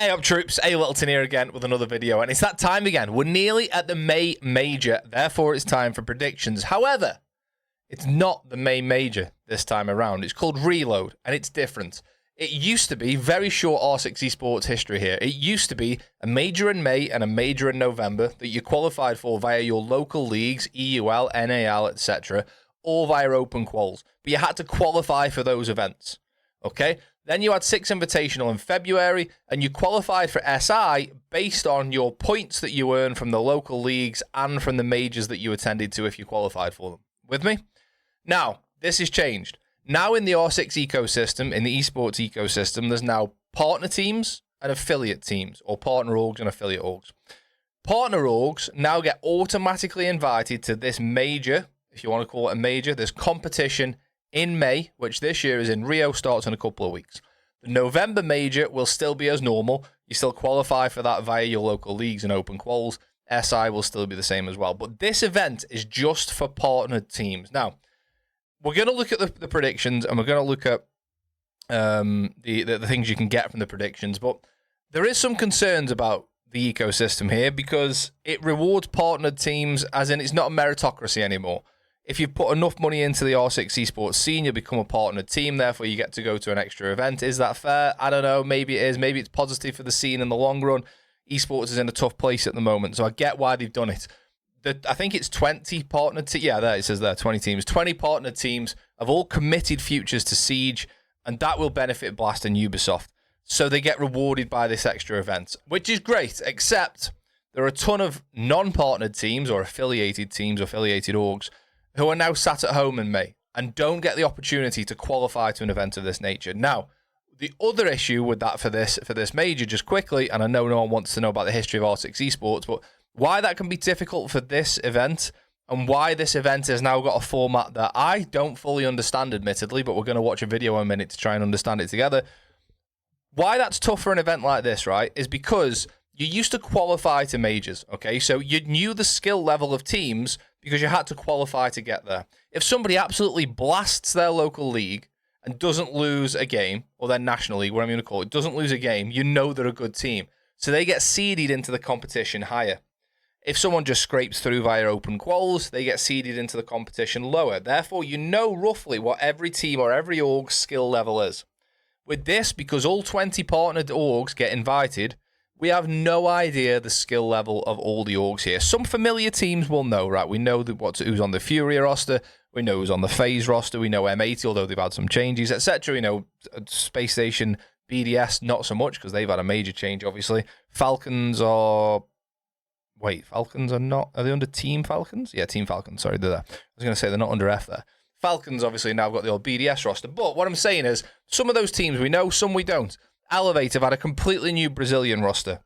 Hey up troops, A Littleton here again with another video, and it's that time again. We're nearly at the May Major, therefore it's time for predictions. However, it's not the May Major this time around. It's called Reload, and it's different. It used to be, very short R4C esports history here, it used to be a major in May and a major in November that you qualified for via your local leagues, EUL, NAL, etc., or via open quals. But you had to qualify for those events, okay? Then you had 6 Invitational in February, and you qualified for SI based on your points that you earned from the local leagues and from the majors that you attended to if you qualified for them. With me? Now, this has changed. Now in the R6 ecosystem, in the esports ecosystem, there's now partner teams and affiliate teams, or partner orgs and affiliate orgs. Partner orgs now get automatically invited to this major, if you want to call it a major, this competition in May, which this year is in Rio, starts in a couple of weeks. The November major will still be as normal. You still qualify for that via your local leagues and open quals. SI will still be the same as well. But this event is just for partnered teams. Now, we're going to look at the predictions, and we're going to look at the things you can get from the predictions. But there is some concerns about the ecosystem here because it rewards partnered teams, as in it's not a meritocracy anymore. If you've put enough money into the R6 esports scene, you become a partnered team, therefore you get to go to an extra event. Is that fair? I don't know. Maybe it is. Maybe it's positive for the scene in the long run. Esports is in a tough place at the moment, so I get why they've done it. I think it's 20 partnered teams. Yeah, there it says there, 20 teams. 20 partnered teams have all committed futures to Siege, and that will benefit Blast and Ubisoft. So they get rewarded by this extra event, which is great, except there are a ton of non-partnered teams or affiliated teams, affiliated orgs, who are now sat at home in May and don't get the opportunity to qualify to an event of this nature. Now, the other issue with that for this major, just quickly, and I know no one wants to know about the history of R6 esports, but why that can be difficult for this event and why this event has now got a format that I don't fully understand, admittedly, but we're going to watch a video in a minute to try and understand it together. Why that's tough for an event like this, right, is because you used to qualify to majors, okay? So you knew the skill level of teams because you had to qualify to get there. If somebody absolutely blasts their local league and doesn't lose a game, or their national league, what I'm going to call it, doesn't lose a game, you know they're a good team. So they get seeded into the competition higher. If someone just scrapes through via open quals, they get seeded into the competition lower. Therefore, you know roughly what every team or every org's skill level is. With this, because all 20 partnered orgs get invited, we have no idea the skill level of all the orgs here. Some familiar teams will know, right? We know who's on the Fury roster. We know who's on the FaZe roster. We know M80, although they've had some changes, etc. We know Space Station, BDS, not so much, because they've had a major change, obviously. Falcons are... Wait, Falcons are not... Are they under Team Falcons? Yeah, Team Falcons. Sorry, they're there. I was going to say they're not under F there. Falcons, obviously, now got the old BDS roster. But what I'm saying is, some of those teams we know, some we don't. Elevate have had a completely new Brazilian roster.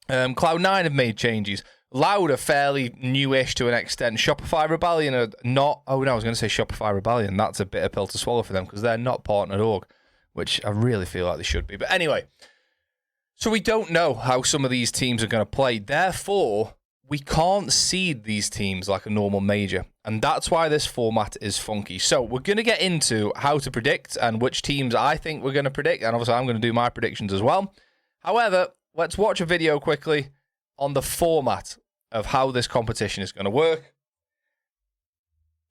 Cloud9 have made changes. Loud are fairly newish to an extent. Shopify Rebellion are not... Oh, no, I was going to say Shopify Rebellion. That's a bitter pill to swallow for them because they're not partnered org, which I really feel like they should be. But anyway, so we don't know how some of these teams are going to play. Therefore, we can't seed these teams like a normal major. And that's why this format is funky. So we're going to get into how to predict and which teams I think we're going to predict. And obviously, I'm going to do my predictions as well. However, let's watch a video quickly on the format of how this competition is going to work.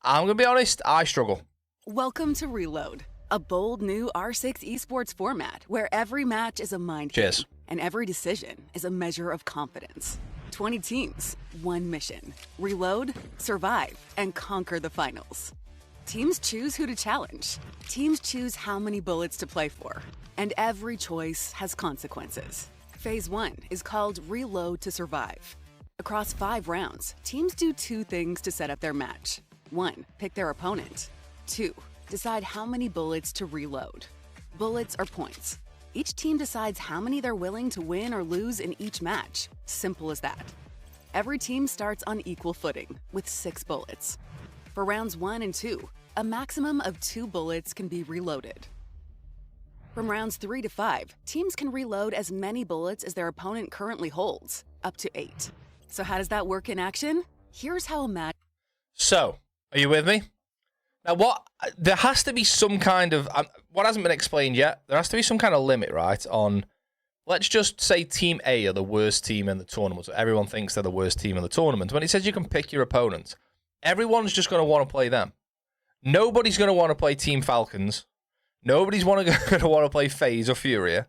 I'm going to be honest, I struggle. Welcome to Reload, a bold new R6 esports format where every match is a mind game and every decision is a measure of confidence. 20 teams, one mission. Reload, survive, and conquer the finals. Teams choose who to challenge. Teams choose how many bullets to play for. And every choice has consequences. Phase 1 is called Reload to Survive. Across 5 rounds, teams do 2 things to set up their match. 1, pick their opponent. 2, decide how many bullets to reload. Bullets are points. Each team decides how many they're willing to win or lose in each match. Simple as that. Every team starts on equal footing, with 6 bullets. For rounds 1 and 2, a maximum of 2 bullets can be reloaded. From rounds 3 to 5, teams can reload as many bullets as their opponent currently holds, up to 8. So how does that work in action? Here's how a match... So, are you with me? Now, there has to be some kind of... what hasn't been explained yet, there has to be some kind of limit, right, on let's just say Team A are the worst team in the tournament. So everyone thinks they're the worst team in the tournament. When it says you can pick your opponent, everyone's just going to want to play them. Nobody's going to want to play Team Falcons. Nobody's going to want to play FaZe or Furia.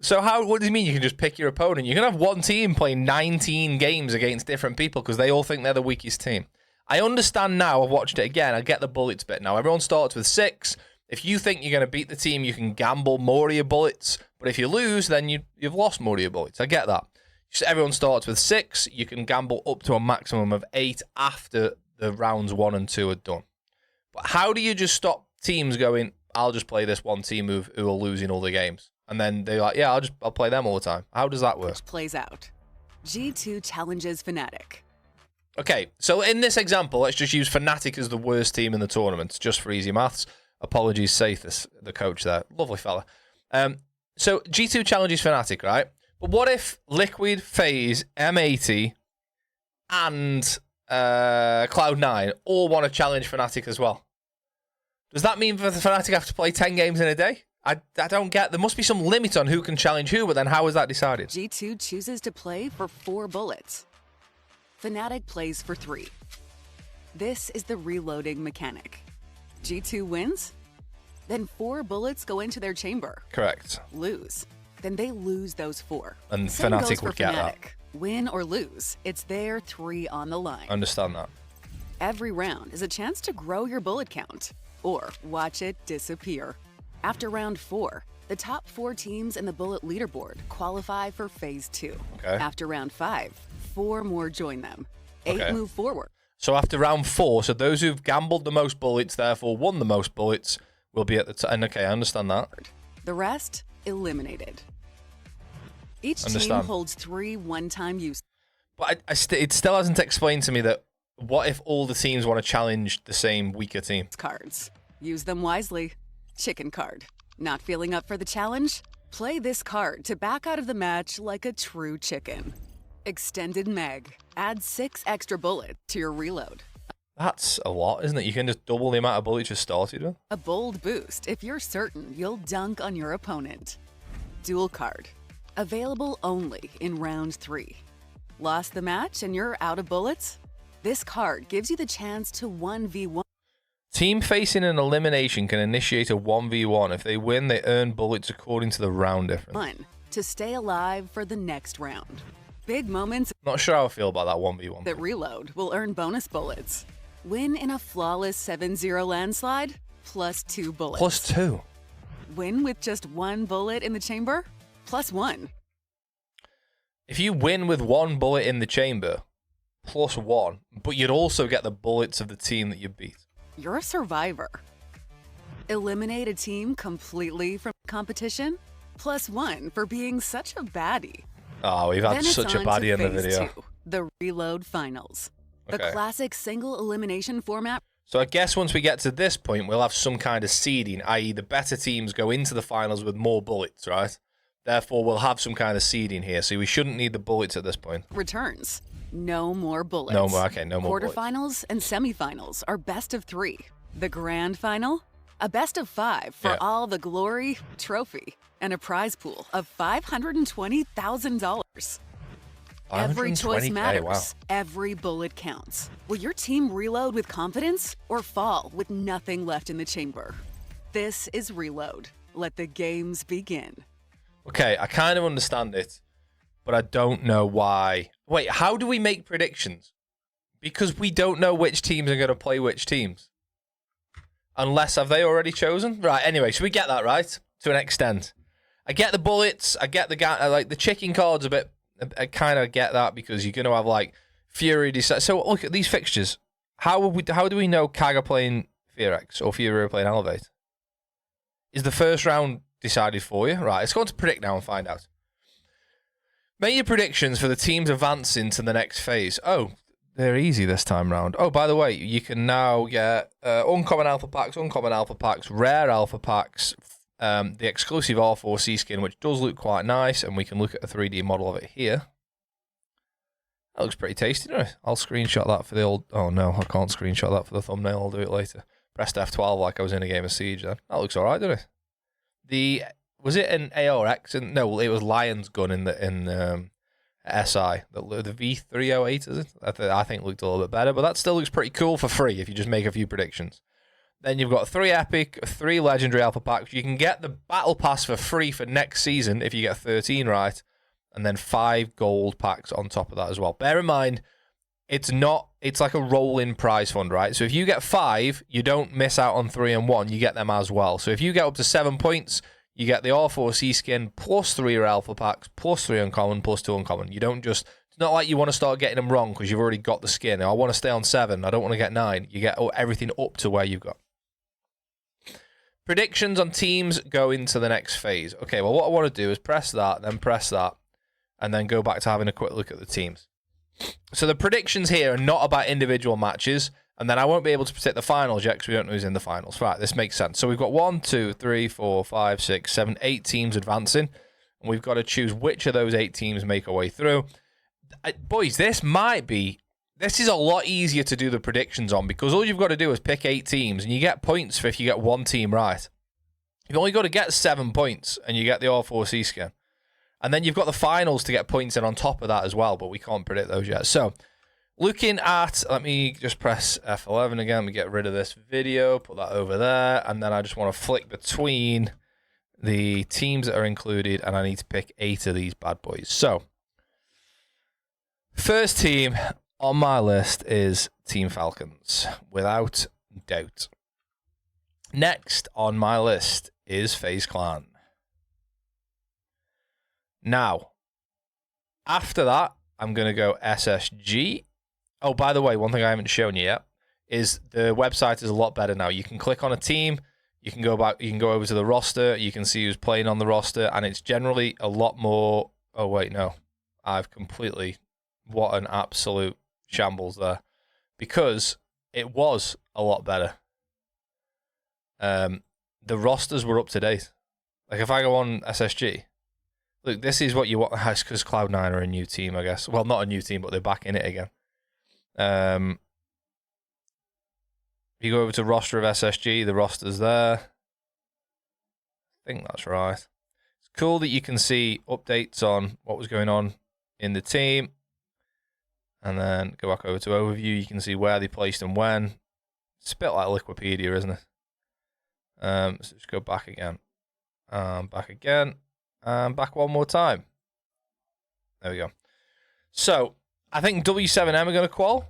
So what does it mean you can just pick your opponent? You can have one team playing 19 games against different people because they all think they're the weakest team. I understand now. I've watched it again. I get the bullets bit now. Everyone starts with 6. If you think you're going to beat the team, you can gamble more of your bullets. But if you lose, then you've lost more of your bullets. I get that. Just everyone starts with 6. You can gamble up to a maximum of 8 after the rounds 1 and 2 are done. But how do you just stop teams going, I'll just play this one team who are losing all the games? And then they're like, yeah, I'll play them all the time. How does that work? Plays out. G2 challenges Fnatic. Okay, so in this example, let's just use Fnatic as the worst team in the tournament, just for easy maths. Apologies, Sathis, the coach there. Lovely fella. So G2 challenges Fnatic, right? But what if Liquid, FaZe, M80, and Cloud9 all want to challenge Fnatic as well? Does that mean that Fnatic have to play 10 games in a day? I don't get. There must be some limit on who can challenge who, but then how is that decided? G2 chooses to play for 4 bullets. Fnatic plays for 3. This is the reloading mechanic. G2 wins, then 4 bullets go into their chamber. Correct. Lose, then they lose those 4. And Same Fnatic goes will for get Fnatic. that. Win or lose, it's their 3 on the line. Understand that. Every round is a chance to grow your bullet count, or watch it disappear. After round 4, the top 4 teams in the bullet leaderboard qualify for Phase 2. Okay. After round 5, 4 more join them. 8 move forward. So after round 4, so those who've gambled the most bullets, therefore won the most bullets, will be at the top. And okay, I understand that. The rest, eliminated. Each team holds 3 one-time use. But it still hasn't explained to me that what if all the teams want to challenge the same weaker team? Cards. Use them wisely. Chicken card. Not feeling up for the challenge? Play this card to back out of the match like a true chicken. Extended Meg. Add 6 extra bullets to your reload. That's a lot, isn't it? You can just double the amount of bullets you started with. A bold boost if you're certain you'll dunk on your opponent. Dual card. Available only in round 3. Lost the match and you're out of bullets? This card gives you the chance to 1v1. Team facing an elimination can initiate a 1v1. If they win, they earn bullets according to the round difference. To stay alive for the next round. Big moments. Not sure how I feel about that 1v1. That reload will earn bonus bullets. Win in a flawless 7-0 landslide, plus 2 bullets. Plus 2. Win with just 1 bullet in the chamber, plus 1. If you win with 1 bullet in the chamber, plus 1, but you'd also get the bullets of the team that you beat. You're a survivor. Eliminate a team completely from competition, plus 1 for being such a baddie. Oh, we've had such a baddie in the video. 2, the Reload Finals. The classic single elimination format. So I guess once we get to this point, we'll have some kind of seeding, i.e. the better teams go into the finals with more bullets, right? Therefore, we'll have some kind of seeding here, so we shouldn't need the bullets at this point. Returns. No more bullets. No more, okay, no more bullets. Quarterfinals and semifinals are best of 3. The grand final, a best of 5 for all the glory, trophy, and a prize pool of $520,000. Every choice matters. Wow. Every bullet counts. Will your team reload with confidence or fall with nothing left in the chamber? This is Reload. Let the games begin. Okay, I kind of understand it, but I don't know why. Wait, how do we make predictions? Because we don't know which teams are going to play which teams. Unless, have they already chosen? Right, anyway, so we get that, right? To an extent. I get the bullets, I get the chicken cards a bit. I kind of get that because you're going to have like Fury decide. So look at these fixtures. How do we know Kag are playing Fearex or Fury are playing Elevate? Is the first round decided for you? Right, let's go on to predict now and find out. Make your predictions for the teams advancing to the next phase. Oh, they're easy this time round. Oh, by the way, you can now get uncommon alpha packs, rare alpha packs, the exclusive R4C skin, which does look quite nice, and we can look at a 3D model of it here. That looks pretty tasty, doesn't it? I'll screenshot that for the old... Oh, no, I can't screenshot that for the thumbnail. I'll do it later. Pressed F12 like I was in a game of Siege then. That looks alright, doesn't it? The Was it an ARX? No, it was Lion's gun in SI. The V308, is it? I think looked a little bit better, but that still looks pretty cool for free if you just make a few predictions. Then you've got 3 epic, 3 legendary alpha packs. You can get the battle pass for free for next season if you get 13 right, and then 5 gold packs on top of that as well. Bear in mind, it's like a rolling prize fund, right? So if you get 5, you don't miss out on 3 and 1. You get them as well. So if you get up to 7 points, you get the R4C skin plus 3 alpha packs, plus 3 uncommon, plus 2 uncommon. You don't just... It's not like you want to start getting them wrong because you've already got the skin. I want to stay on 7. I don't want to get 9. You get everything up to where you've got. Predictions on teams go into the next phase. Okay, well, what I want to do is press that, and then go back to having a quick look at the teams. So the predictions here are not about individual matches, and then I won't be able to predict the finals yet because we don't know who's in the finals. Right, this makes sense. So we've got 1, 2, 3, 4, 5, 6, 7, 8 teams advancing, and we've got to choose which of those 8 teams make our way through. Boys, this is a lot easier to do the predictions on because all you've got to do is pick 8 teams, and you get points for if you get 1 team right. You've only got to get 7 points, and you get the R4C skin. And then you've got the finals to get points in on top of that as well, but we can't predict those yet. So, looking at... Let me just press F11 again. Let me get rid of this video, put that over there, and then I just want to flick between the teams that are included, and I need to pick 8 of these bad boys. So, first team on my list is Team Falcons, without doubt. Next on my list is FaZe Clan. Now, after that, I'm going to go SSG. Oh, by the way, one thing I haven't shown you yet is the website is a lot better now. You can click on a team, you can go back, you can go over to the roster, you can see who's playing on the roster, and it's generally a lot more... Oh, wait, no. I've completely... What an absolute shambles there. Because it was a lot better. The rosters were up to date. Like, if I go on SSG... Look, this is what you want. It's because Cloud9 are a new team, I guess. Well, not a new team, but they're back in it again. You go over to roster of SSG, the roster's there. I think that's right. It's cool that you can see updates on what was going on in the team. And then go back over to overview. You can see where they placed and when. It's a bit like Liquipedia, isn't it? So just go back again. Back again. Back one more time. There we go. So, I think W7M are going to qual.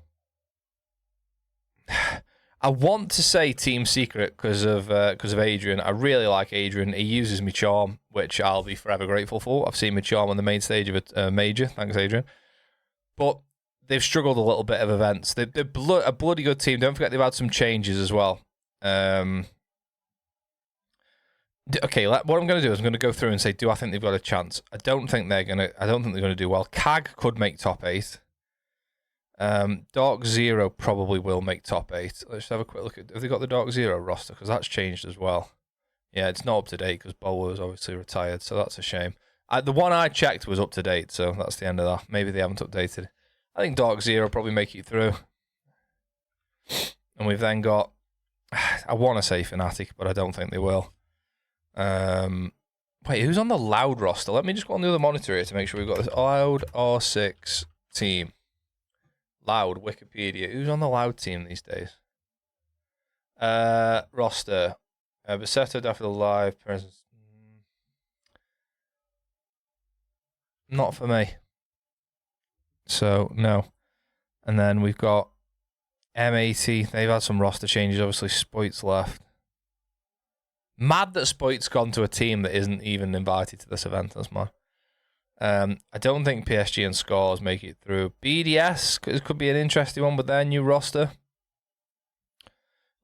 I want to say Team Secret because of Adrian. I really like Adrian. He uses me charm, which I'll be forever grateful for. I've seen me charm on the main stage of a major. Thanks, Adrian. But they've struggled a little bit of events. They're a bloody good team. Don't forget they've had some changes as well. Okay, what I'm going to do is I'm going to go through and say, do I think they've got a chance? I don't think they're going to do well. CAG could make top 8. Dark Zero probably will make top 8. Let's have a quick look at... Have they got the Dark Zero roster? Because that's changed as well. Yeah, it's not up to date because Bowler was obviously retired, so that's a shame. The one I checked was up to date, so that's the end of that. Maybe they haven't updated. I think Dark Zero will probably make it through. And we've then got... I want to say Fnatic, but I don't think they will. Wait, who's on the Loud roster? Let me just go on the other monitor here to make sure we've got this Loud R6 team. Loud, Wikipedia. Who's on the Loud team these days? Roster. Besetto, Daffodil Live, presence. Not for me. So, no. And then we've got M80. They've had some roster changes. Obviously, Spoit's left. Mad that Spoit's gone to a team that isn't even invited to this event. That's mad. I don't think PSG and Scores make it through. BDS could be an interesting one with their new roster.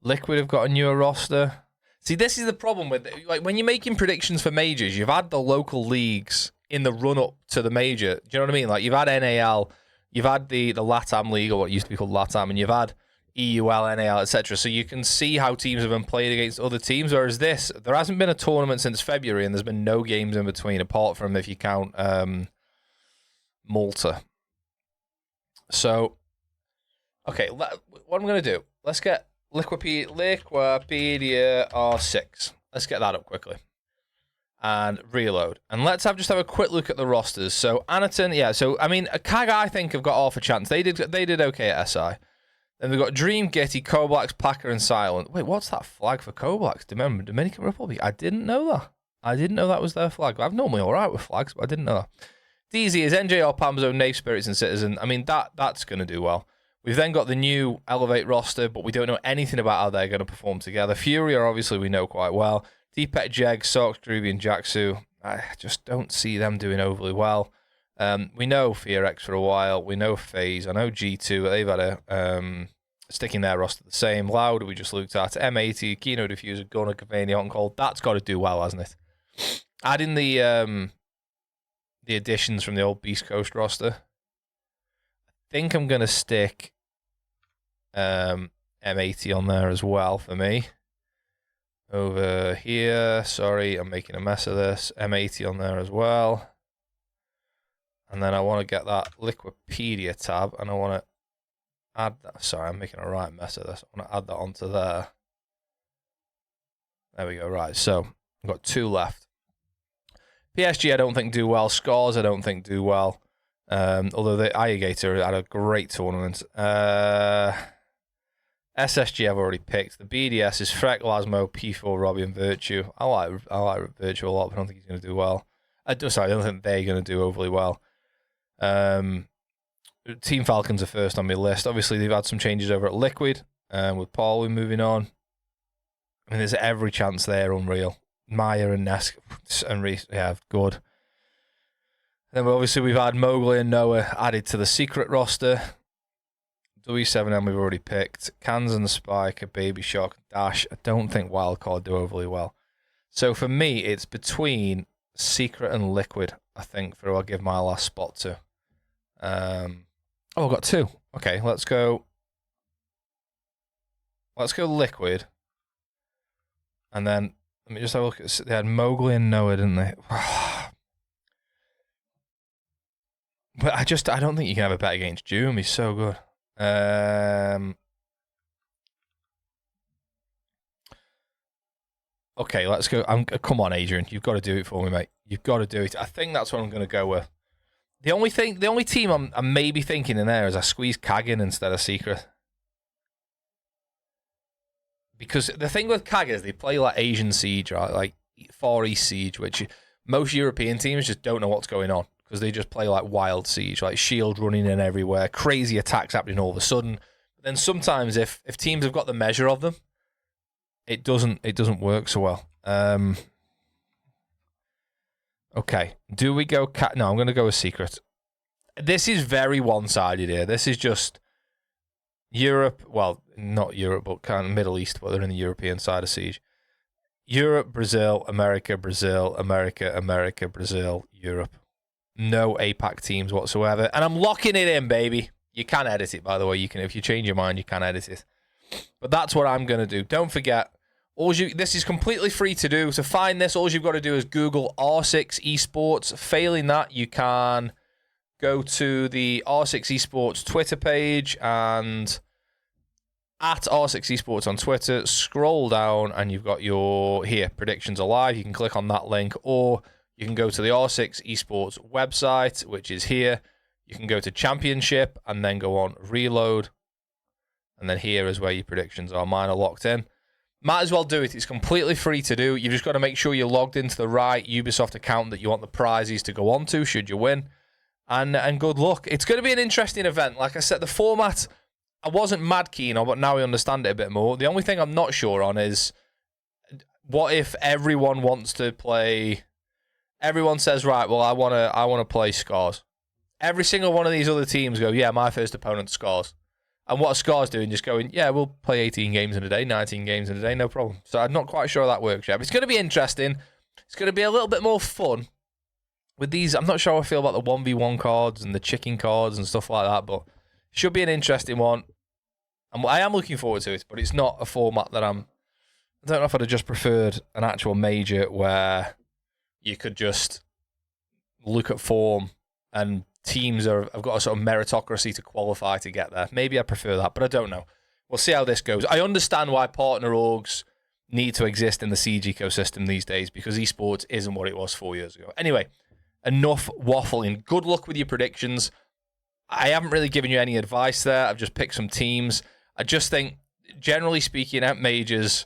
Liquid have got a newer roster. See, this is the problem with like when you're making predictions for majors, you've had the local leagues in the run-up to the major. Do you know what I mean? Like, you've had NAL, you've had the LATAM League, or what used to be called LATAM, and you've had EUL, NAL, etc. So you can see how teams have been playing against other teams, whereas this, there hasn't been a tournament since February, and there's been no games in between, apart from if you count Malta. So, okay, what I'm going to do, let's get Liquipedia R6. Let's get that up quickly. and reload. And let's just have a quick look at the rosters. So Anaton, yeah. So I mean, KAG I think have got half a chance. They did okay at SI. Then we've got Dream, Gitty, Koblax, Packer, and Silent. Wait, what's that flag for Koblax? Remember, Dominican Republic? I didn't know that. I didn't know that was their flag. I'm normally all right with flags, but I didn't know that. DZ is NJR, Pamzo, Knave Spirits, and Citizen. I mean, that's going to do well. We've then got the new Elevate roster, but we don't know anything about how they're going to perform together. Fury are obviously we know quite well. Deepet, Jeg, Sox, Druby, and Jaxu. I just don't see them doing overly well. We know FearX for a while. We know FaZe. I know G2. They've had a sticking their roster the same. Loud, we just looked at. M80, Kino Diffuser, Gunner, Cavani, Hot and Cold. That's got to do well, hasn't it? Adding the additions from the old Beast Coast roster. I think I'm going to stick M80 on there as well for me. Over here, sorry, I'm making a mess of this. M80 on there as well. And then I want to get that Liquipedia tab, and I want to add that. Sorry, I'm making a right mess of this. I want to add that onto there. There we go, right. So, I've got 2 left. PSG, I don't think do well. Scores, I don't think do well. Although the Alligator had a great tournament. SSG I've already picked. The BDS is Freck, Lasmo, P4, Robbie, and Virtue. I like Virtue a lot, but I don't think he's going to do well. I don't think they're going to do overly well. Team Falcons are first on my list. Obviously, they've had some changes over at Liquid, with Paul moving on. I mean, there's every chance they're unreal. Maya and Nesk and Reese, yeah, good. Then obviously we've had Mowgli and Noah added to the secret roster. W7M we've already picked. Cans and Spike, Baby Shock, Dash. I don't think Wildcard do overly well. So for me, it's between Secret and Liquid, I think, for who I'll give my last spot to. I've got 2. Okay, let's go Liquid. And then, let me just have a look at, they had Mowgli and Noah, didn't they? But I don't think you can have a bet against Doom. He's so good. Okay, let's go. Come on, Adrian. You've got to do it for me, mate. You've got to do it. I think that's what I'm going to go with. The only team I'm maybe thinking in there is I squeeze KAG in instead of Secret. Because the thing with KAG is they play like Asian Siege, right? Like Far East Siege, which most European teams just don't know what's going on. Because they just play like wild Siege, like Shield running in everywhere, crazy attacks happening all of a sudden. But then sometimes if teams have got the measure of them, it doesn't work so well. Okay, do we go? No, I'm going to go with Secret. This is very one-sided here. This is just Europe. Well, not Europe, but kind of Middle East. But they're in the European side of Siege. Europe, Brazil, America, Brazil, America, America, Brazil, Europe. No APAC teams whatsoever. And I'm locking it in, baby. You can edit it, by the way. You can, if you change your mind, you can edit it. But that's what I'm going to do. Don't forget, this is completely free to do. To find this, all you've got to do is Google R6 Esports. Failing that, you can go to the R6 Esports Twitter page and at R6 Esports on Twitter. Scroll down and you've got your, here, predictions are live. You can click on that link, or you can go to the R6 Esports website, which is here. You can go to Championship and then go on Reload. And then here is where your predictions are. Mine are locked in. Might as well do it. It's completely free to do. You've just got to make sure you're logged into the right Ubisoft account that you want the prizes to go on to, should you win. And good luck. It's going to be an interesting event. Like I said, the format, I wasn't mad keen on, but now I understand it a bit more. The only thing I'm not sure on is, what if everyone wants to play... Everyone says, right, well, I want to play Scars. Every single one of these other teams go, yeah, my first opponent, Scars. And what are Scars doing? Just going, yeah, we'll play 18 games in a day, 19 games in a day, no problem. So I'm not quite sure how that works yet. But it's going to be interesting. It's going to be a little bit more fun with these. I'm not sure how I feel about the 1v1 cards and the chicken cards and stuff like that, but it should be an interesting one. And I am looking forward to it, but it's not a format that I don't know if I'd have just preferred an actual major where you could just look at form and teams have got a sort of meritocracy to qualify to get there. Maybe I prefer that, but I don't know. We'll see how this goes. I understand why partner orgs need to exist in the Siege ecosystem these days because esports isn't what it was 4 years ago. Anyway, enough waffling. Good luck with your predictions. I haven't really given you any advice there. I've just picked some teams. I just think, generally speaking, at majors,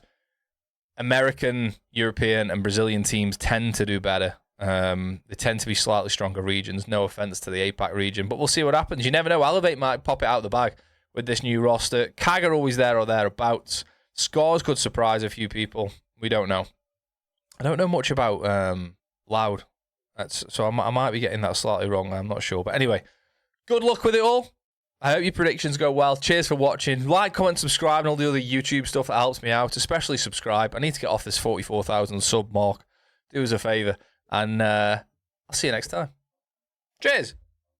American, European, and Brazilian teams tend to do better. They tend to be slightly stronger regions. No offense to the APAC region, but we'll see what happens. You never know. Elevate might pop it out of the bag with this new roster. CAG are always there or thereabouts. Scores could surprise a few people. We don't know. I don't know much about Loud, so I might be getting that slightly wrong. I'm not sure. But anyway, good luck with it all. I hope your predictions go well. Cheers for watching. Like, comment, subscribe, and all the other YouTube stuff that helps me out, especially subscribe. I need to get off this 44,000 sub mark. Do us a favour. And I'll see you next time. Cheers.